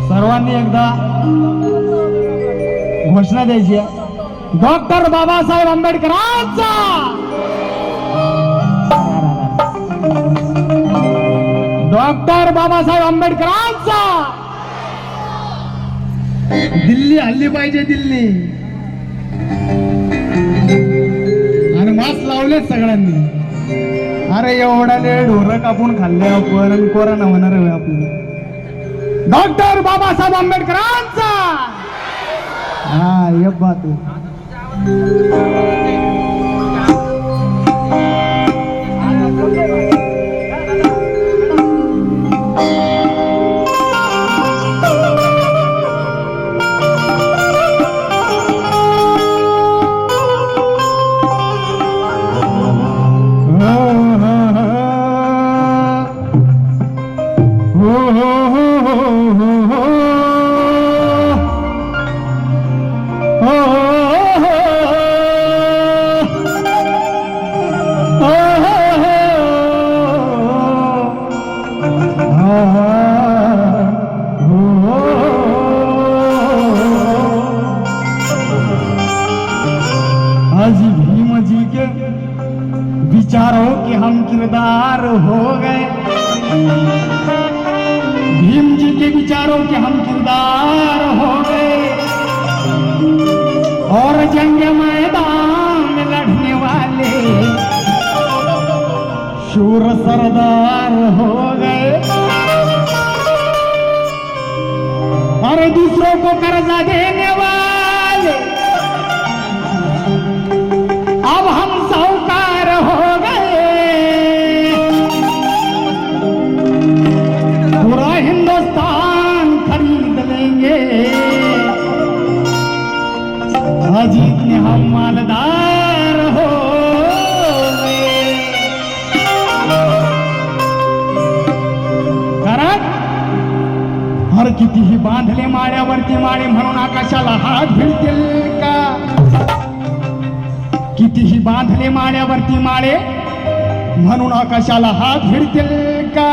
सर्वांनी एकदा घोषणा द्यायची आहे. डॉक्टर बाबासाहेब आंबेडकरांचा, डॉक्टर बाबासाहेब आंबेडकरांचा. दिल्ली हल्ली पाहिजे, दिल्ली. आणि मास्क लावलेच सगळ्यांनी. अरे एवढ्याले ढोरं कापून खाल्ले आपण, कोरोना होणार आहे आपल्याला. डॉक्टर बाबासाहेब आंबेडकरांचा. हा ये बात आहे. विचारों के हम किरदार हो गए, भीम जी के विचारों के हम किरदार हो गए, और जंग मैदान में लड़ने वाले शूर सरदार हो गए, और दूसरों को कर्जा देने वाले अब हम साहूकार हो गए, पूरा हिंदुस्तान खरीद लेंगे, आज इतने हम मालदार हो गए. कारण हर कितीही बांधले माळ्यावरती माळे म्हणून आकाशाला हात भिडतील का? कितीही बांधले माळ्यावरती माळे म्हणून आकाशाला हात भिडतील का?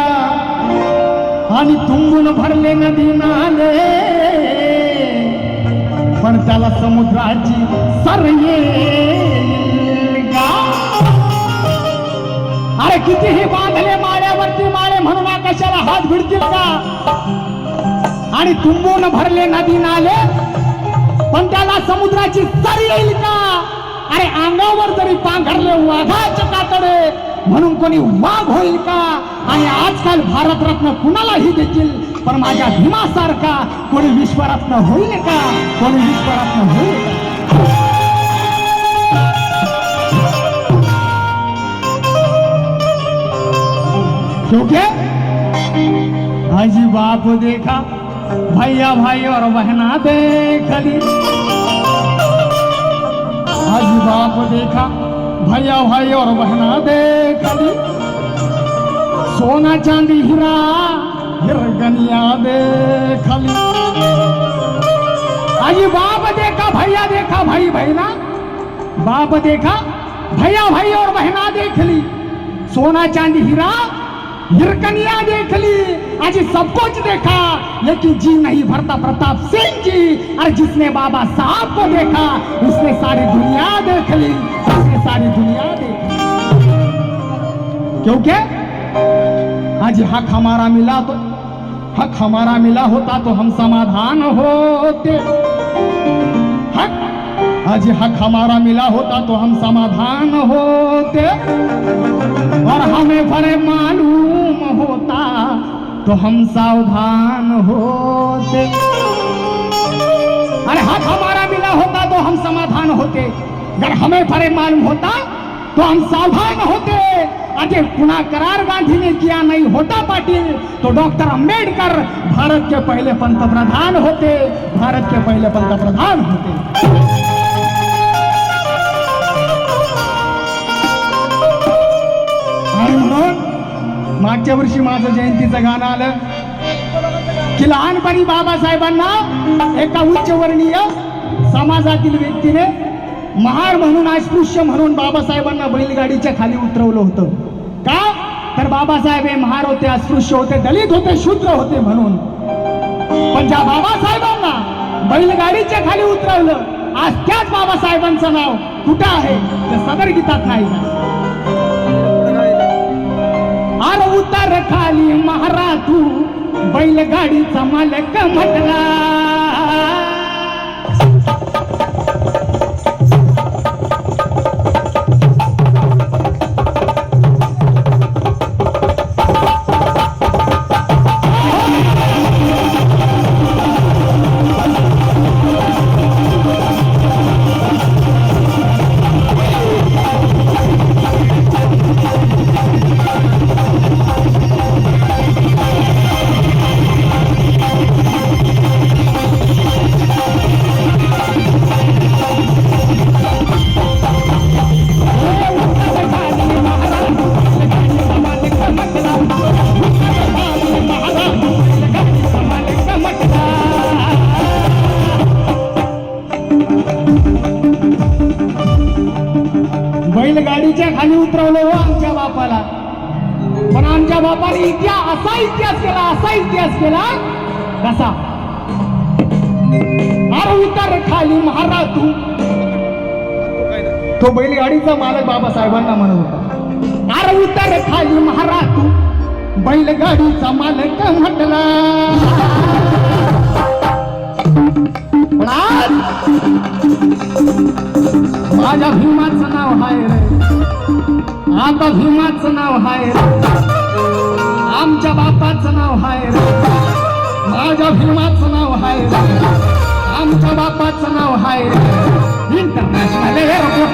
आणि तुंबून भरले नदी नाले पण त्याला समुद्राची सर येईल का? अरे कितीही बांधले माळ्यावरती माळे म्हणून आकाशाला हात भिडतील का? आणि तुंबून भरले नदी नाले पण त्याला समुद्राची सर येईल का? अरे अंगावर जरी पांघरले वाघाचे कातडे म्हणून कोणी वाघ होईल का? आणि आजकाल भारतरत्न कुणालाही देतील पण माझ्या भीमासारखा कोणी विश्वरत्न होईल का? कोणी विश्वरत्न होईल का? क्योंकि हाजी बाप देखा, भैया भाई और बहना देख ली, आज बाप देखा, भैया भाई और बहना देख ली, सोना चांदी हीरा हिरगनिया देख ली. आज बाप देखा, भैया देखा, भाई बहना, बाप देखा, भैया भाई और बहना देख ली, सोना चांदी हीरा हिरकनिया देख ली. आज सब कुछ देखा लेकिन जी नहीं भरता प्रताप सिंह जी. और जिसने बाबा साहब को देखा उसने सारी दुनिया देख ली, उसने सारी दुनिया देख ली. क्योंकि आज हक हमारा मिला तो, हक हमारा मिला होता तो हम समाधान होते. हक आज हक हमारा मिला होता तो हम समाधान होते, और हमें भले मालूम होता तो हम सावधान होते. अरे हक हमारा मिला होता तो हम समाधान होते, अगर हमें भले मालूम होता तो हम सावधान होते. अजय पुन्हा करार गांधी ने किया नहीं होता पाटिल तो डॉक्टर अंबेडकर भारत के पहले पंतप्रधान होते, भारत के पहले पंतप्रधान होते. मागच्या वर्षी माझं जयंतीचं गाणं आलं की लहानपणी बाबासाहेबांना एका उच्चवर्णीय समाजातील व्यक्तीने महार म्हणून अस्पृश्य म्हणून बाबासाहेबांना बैलगाडीच्या खाली उतरवलं होतं. का तर बाबासाहेब हे महार होते, अस्पृश्य होते, दलित होते, शूद्र होते म्हणून. पण ज्या बाबासाहेबांना बैलगाडीच्या खाली उतरवलं, आज त्याच बाबासाहेबांचं नाव कुठं आहे ते सदर गीतात नाही. आर उतार खाली महारा तू बैलगाडीचा मालक म्हटला. बैलगाडीच्या खाली उतरवलं हो आमच्या बापाला, पण आमच्या बापाने असा इतिहास केला कसा. अरे उतर खाली महारा तू. तो बैलगाडीचा मालक बाबासाहेबांना म्हणत होता, अरे उतर खाली महारा तू बैलगाडीचा मालक म्हटला. पण आज माझ्या भीमाचं नाव हाय रे, आता भीमाचं नाव हाय रे, आमच्या बापाचं नाव हाय रे, माझ्या भीमाचं नाव हाय रे, आमच्या बापाचं नाव हाय रे. इंटरनॅशनल एअरपोर्ट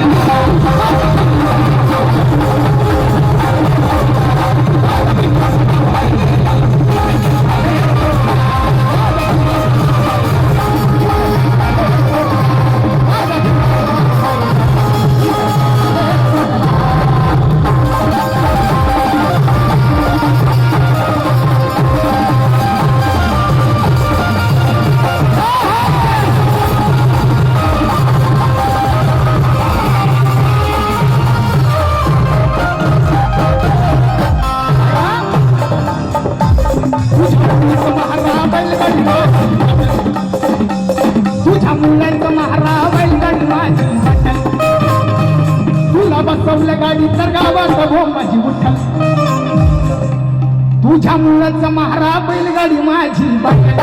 तुझ्या मुलांचं महारा बैलगाडी माझी बटल, तुला बसवलं गाडी तर गावात भो माझी उठल. तुझ्या मुलांचं महारा बैलगाडी माझी बटल.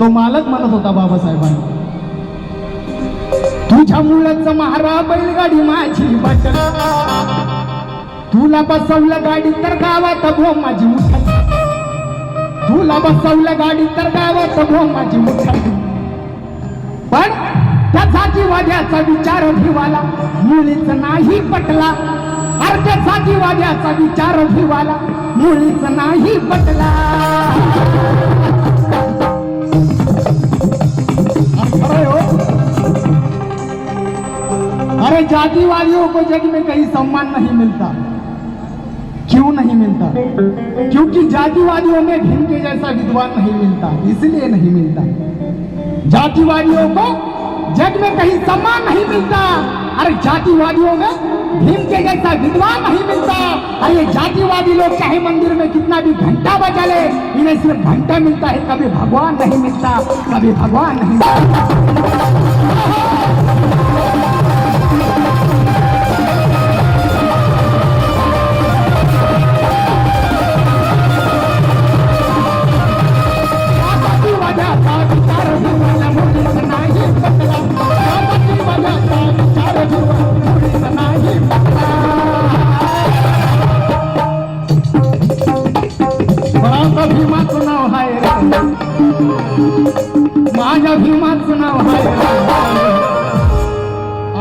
तो मालक म्हणत होता बाबासाहेबांना, तुझ्या मुलांचं महारा बैलगाडी माझी बटल, तुला बसवलं गाडी तर गावात भो माझी उठल. तुला बसवलं गाडी तर गावात भो माझी उठल. पण त्या जातीवाद्याचा विचार भिवाला मुळीच नाही पटला. अरे त्या जातीवाद्याचा विचार भिवाला मुळीच नाही पटला. अरे जातिवादियों को जग में कहीं सम्मान नहीं मिलता. क्यों नहीं मिलता? क्योंकि जातिवादियों में भीम के जैसा विद्वान नहीं मिलता, इसलिए नहीं मिलता. जातिवादियों को जग में कहीं सम्मान नहीं मिलता. अरे जातिवादियों में भीम के जैसा विद्वान नहीं मिलता. अरे ये जातिवादी लोग चाहे मंदिर में कितना भी घंटा बजा ले, इन्हें सिर्फ घंटा मिलता है, कभी भगवान नहीं मिलता, कभी भगवान नहीं मिलता. भीमाचं नाव हाय रे, माझ्या भीमाचं नाव हाय रे,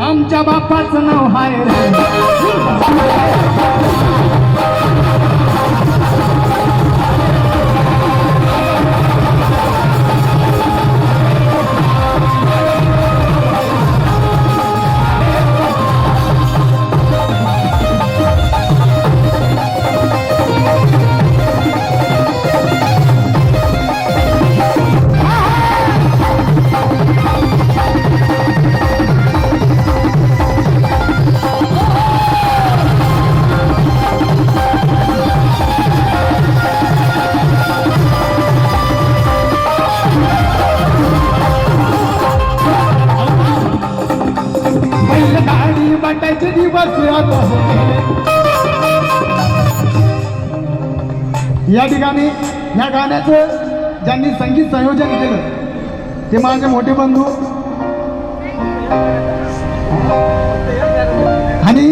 आमच्या बापाचं नाव हाय रे. दिवस आता होते. या ठिकाणी या गाण्याचं ज्यांनी संगीत संयोजन केलं ते माझे मोठे बंधू आणि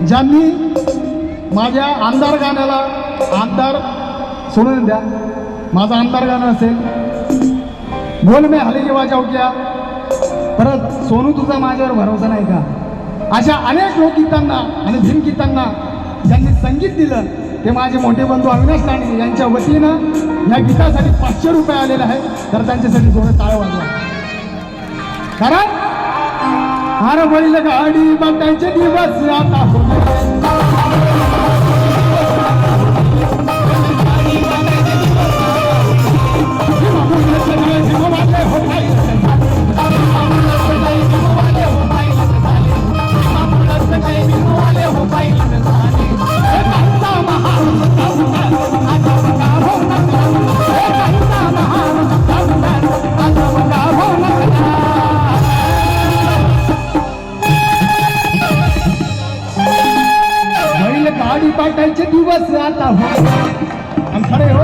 ज्यांनी माझ्या आमदार गाण्याला आमदार सोडून द्या माझं आमदार गाणं असेल बोल में हलगी वाजाव क्या परत सोनू तुझा माझ्यावर भरोसा नाही का अशा अनेक लोकगीतांना आणि भीमगीतांना ज्यांनी संगीत दिलं ते माझे मोठे बंधू अविनाश तांडगे यांच्या वतीनं या गीतासाठी 500 रुपये आलेले आहे तर त्यांच्यासाठी जोडे टाळ वाजवा. कारण अरे बैल गाडी बघायचे दिवस आता गाडी पाठायचे दिवस आता आणि खरे हो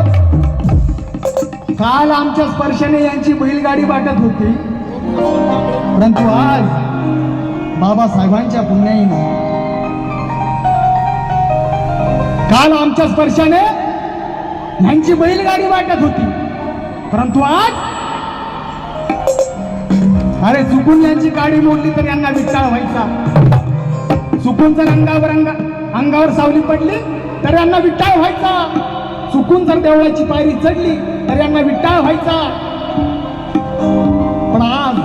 काल आमच्या स्पर्शाने यांची बैलगाडी वाटत होती परंतु आज बाबासाहेबांच्या पुण्याईने काल आमच्या स्पर्शाने यांची बैलगाडी वाटत होती परंतु आज अरे चुकून यांची गाडी मोडली तर यांना विटाळ व्हायचा चुकून जर अंगावर सावली पडली तर यांना विटाळ व्हायचा चुकून जर देवळाची पायरी चढली तर यांना विटाळ व्हायचा पण आज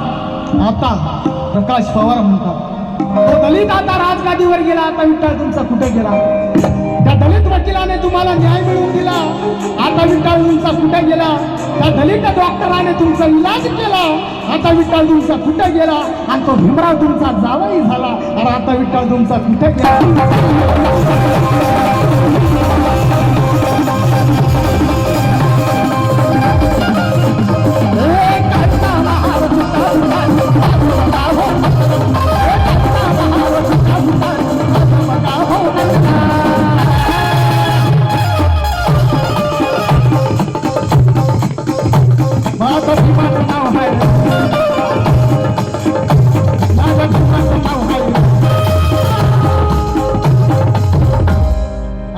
आता प्रकाश पवार म्हणतात तो दलित आता राजगादीवर गेला आता विटाळ तुमचा कुठे गेला त्या दलित वकिलाने तुम्हाला न्याय मिळवून दिला आता विटाळ तुमचा कुठे गेला त्या दलित डॉक्टराने तुमचा इलाज केला आता विटाळ तुमचा कुठे गेला आणि तो भीमराव तुमचा जावई झाला अरे आता विटाळ तुमचा कुठे गेला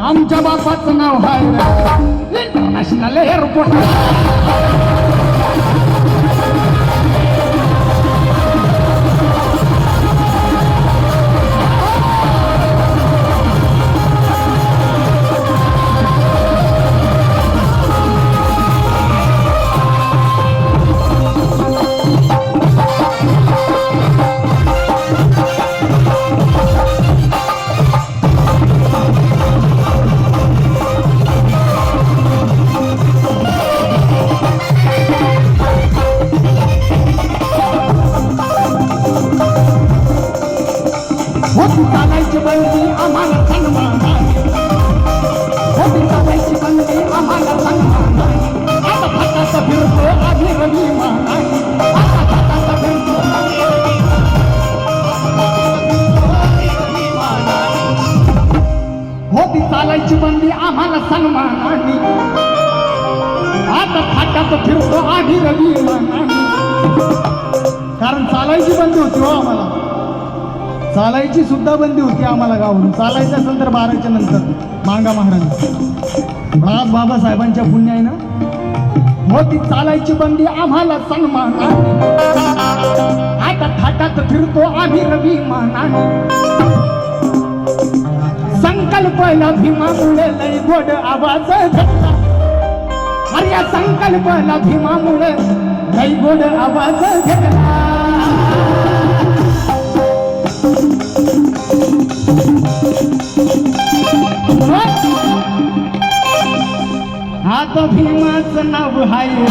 आमच्या बापाचं नाव आहे इंटरनॅशनल एअरपोर्ट चालायची बंदी आम्हाला सन्मान चालायची बंदी आम्हाला सन्मान आता भाताचा फिरतो आधी रवी आता भाताचा फिरतो होती चालायची बंदी आम्हाला सन्मानाने आता फाटात फिरतो आधी रवी कारण चालायची बंदी होती हो आम्हाला चालायची सुद्धा बंदी होती आम्हाला गावावरून चालायचं असेल तर 12च्या नंतर मांगा महाराज पण आज बाबासाहेबांच्या पुण्याईनं होती चालायची बंदी आम्हाला सन्मान आता थाटात फिरतो आम्ही रवी मानाने संकल्पला भीमामुळे लय गोड आवाज घेतला अरे या संकल्पला भीमामुळे लय गोड आवाज घेतला आता भीमाचं नाव आहे